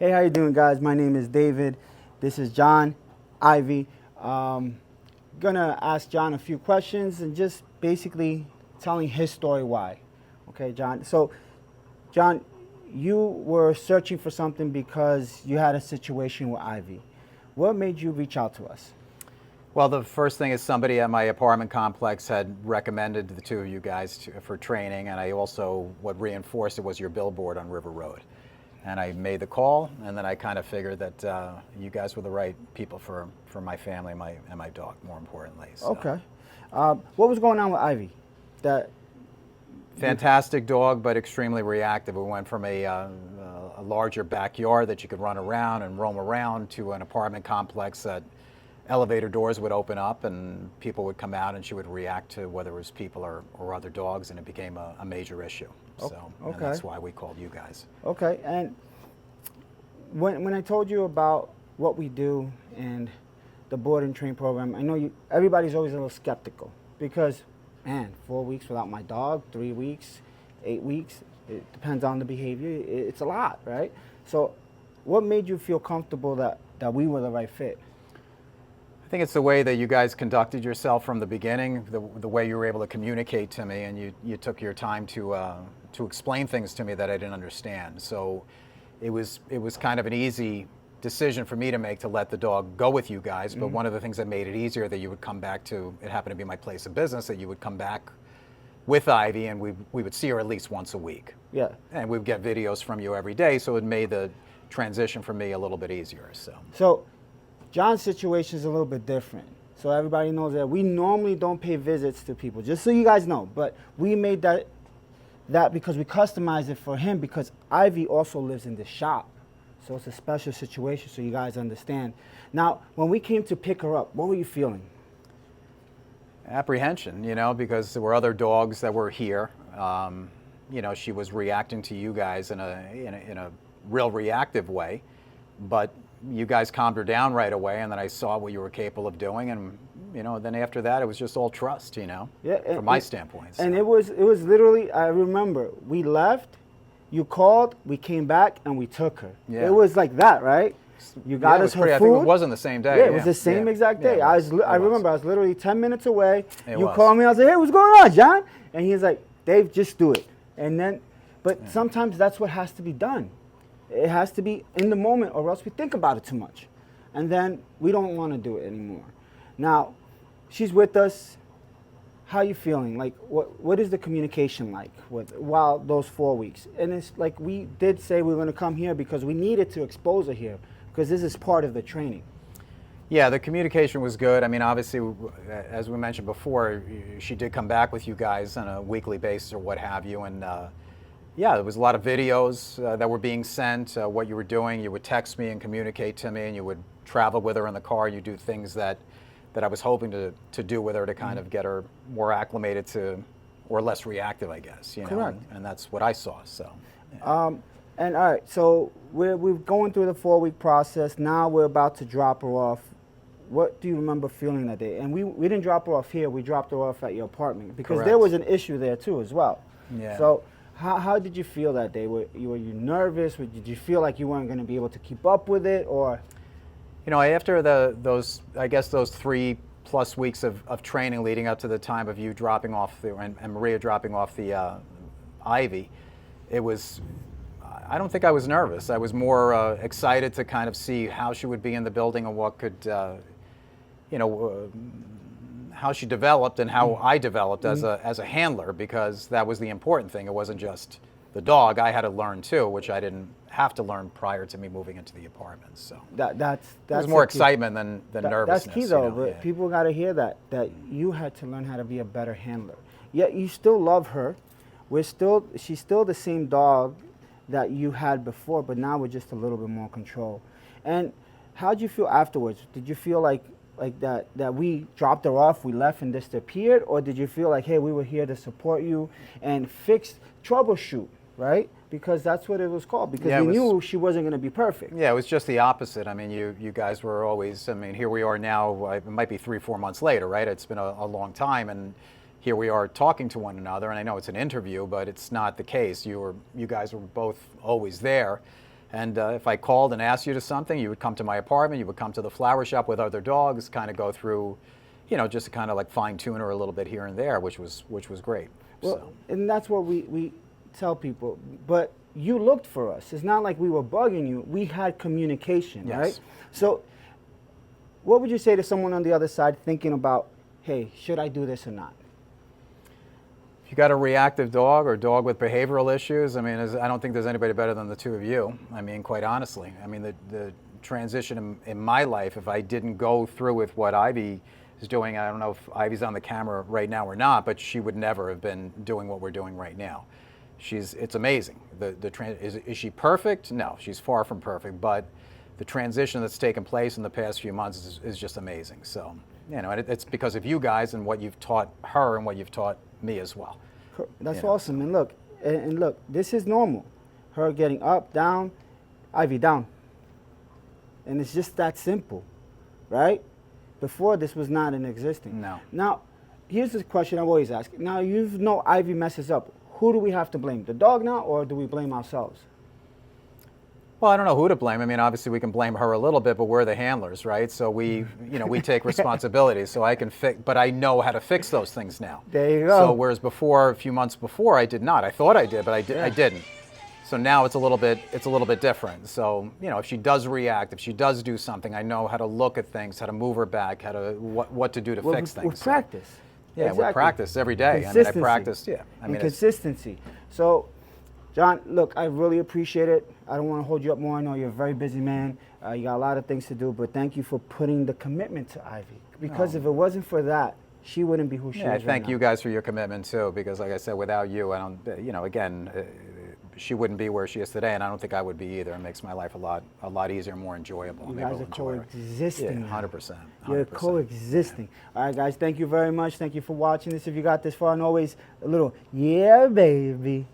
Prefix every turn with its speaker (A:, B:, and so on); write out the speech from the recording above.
A: Hey, how you doing, guys? My name is David. This is John, Ivy. Gonna ask John a few questions and just basically telling his story why. Okay, John. So, John, you were searching for something because you had a situation with Ivy. What made you reach out to us?
B: Well, the first thing is somebody at my apartment complex had recommended the two of you guys for training, and I also, what reinforced it was your billboard on River Road. And I made the call, and then I kind of figured that you guys were the right people for my family and my dog, more importantly. So.
A: Okay. What was going on with Ivy? That
B: Fantastic dog, but extremely reactive. We went from a larger backyard that you could run around and roam around to an apartment complex that elevator doors would open up and people would come out and she would react to whether it was people or other dogs, and it became a major issue. So
A: okay.
B: And that's why we called you guys.
A: Okay, and when I told you about what we do and the board and train program, I know everybody's always a little skeptical because, man, 4 weeks without my dog, 3 weeks, 8 weeks, it depends on the behavior. It's a lot, right? So what made you feel comfortable that we were the right fit?
B: I think it's the way that you guys conducted yourself from the beginning, the way you were able to communicate to me, and you took your time to explain things to me that I didn't understand. So it was kind of an easy decision for me to make to let the dog go with you guys. But one of the things that made it easier that you would come back to, it happened to be my place of business, that you would come back with Ivy and we would see her at least once a week.
A: Yeah.
B: And we would get videos from you every day, so it made the transition for me a little bit easier.
A: So John's situation is a little bit different. So everybody knows that we normally don't pay visits to people, just so you guys know. But we made that because we customized it for him because Ivy also lives in the shop. So it's a special situation so you guys understand. Now, when we came to pick her up, what were you feeling?
B: Apprehension, because there were other dogs that were here. She was reacting to you guys in a real reactive way, but you guys calmed her down right away, and then I saw what you were capable of doing, and then after that it was just all trust, from my standpoint. So.
A: And it was literally, I remember, we left, you called, we came back, and we took her.
B: Yeah.
A: It was like that, right? You got us her food.
B: I think it wasn't the same day.
A: Yeah, it was the same exact day.
B: Yeah,
A: I remember I was literally 10 minutes away. You
B: was.
A: called me, I was like, hey, what's going on, John? And he's like, Dave, just do it. And then, but sometimes that's what has to be done. It has to be in the moment, or else we think about it too much. And then we don't want to do it anymore. Now, she's with us. How are you feeling? Like, what is the communication like while those 4 weeks? And it's like we did say we were going to come here because we needed to expose her here because this is part of the training.
B: Yeah, the communication was good. I mean, obviously, as we mentioned before, she did come back with you guys on a weekly basis or what have you, and yeah, there was a lot of videos that were being sent, what you were doing. You would text me and communicate to me, and you would travel with her in the car. You do things that I was hoping to do with her to kind of get her more acclimated to, or less reactive, I guess.
A: Correct.
B: And that's what I saw. So.
A: Yeah. And all right, so we're going through the 4-week process. Now we're about to drop her off. What do you remember feeling that day? And we didn't drop her off here. We dropped her off at your apartment because
B: Correct.
A: There was an issue there too as well.
B: Yeah.
A: So how did you feel that day? Were you nervous? Did you feel like you weren't going to be able to keep up with it, or?
B: After those 3+ weeks of training leading up to the time of you dropping off and Maria dropping off the Ivy, it was. I don't think I was nervous. I was more excited to kind of see how she would be in the building and what could, how she developed and how I developed as a handler, because that was the important thing. It wasn't just the dog. I had to learn too, which I didn't have to learn prior to me moving into the apartment. So
A: that's
B: it was more excitement than nervousness.
A: That's key though. But people got to hear that you had to learn how to be a better handler. Yet you still love her. She's still the same dog that you had before, but now with just a little bit more control. And how did you feel afterwards? Did you feel like that we dropped her off, we left and disappeared, or did you feel like, hey, we were here to support you and troubleshoot, right? Because that's what it was called, because we knew she wasn't going to be perfect.
B: Yeah, it was just the opposite. I mean, you guys were always, here we are now, it might be 3-4 months later, right? It's been a long time, and here we are talking to one another, and I know it's an interview, but it's not the case. You guys were both always there, And if I called and asked you to something, you would come to my apartment, you would come to the flower shop with other dogs, kind of go through, just to kind of like fine tune her a little bit here and there, which was great.
A: Well,
B: So,
A: and that's what we tell people. But you looked for us. It's not like we were bugging you. We had communication,
B: Yes.
A: right? So what would you say to someone on the other side thinking about, hey, should I do this or not?
B: if you got a reactive dog or a dog with behavioral issues, I mean, I don't think there's anybody better than the two of you. I mean, quite honestly. I mean, the transition in my life, if I didn't go through with what Ivy is doing, I don't know if Ivy's on the camera right now or not, but she would never have been doing what we're doing right now. It's amazing. Is she perfect? No, she's far from perfect, but the transition that's taken place in the past few months is just amazing. So, and it's because of you guys and what you've taught her and what you've taught me as well.
A: That's awesome. And look, this is normal. Her getting up, down, Ivy down. And it's just that simple, right? Before, this was not in existence.
B: No.
A: Now, here's the question I always ask. Now, you know Ivy messes up. Who do we have to blame? The dog now, or do we blame ourselves?
B: Well, I don't know who to blame. I mean, obviously we can blame her a little bit, but we're the handlers, right? So we take responsibility. So I can fix, but I know how to fix those things now.
A: There you go.
B: So whereas before, a few months before, I did not. I thought I did, but I didn't. So now it's a little bit different. So if she does react, if she does do something, I know how to look at things, how to move her back, how to what to do to fix things.
A: With practice.
B: Yeah,
A: Exactly.
B: with practice every day. I mean, I practice. Yeah, I mean,
A: consistency. So, John, look, I really appreciate it. I don't want to hold you up more. I know you're a very busy man. You got a lot of things to do, but thank you for putting the commitment to Ivy. Because if it wasn't for that, she wouldn't be who she is right
B: thank
A: now.
B: you guys for your commitment too. Because like I said, without you, I don't. Again, she wouldn't be where she is today, and I don't think I would be either. It makes my life a lot easier, more enjoyable.
A: You guys are coexisting.
B: Yeah, 100%.
A: You're coexisting. All right, guys, thank you very much. Thank you for watching this. If you got this far, and always a little, yeah, baby.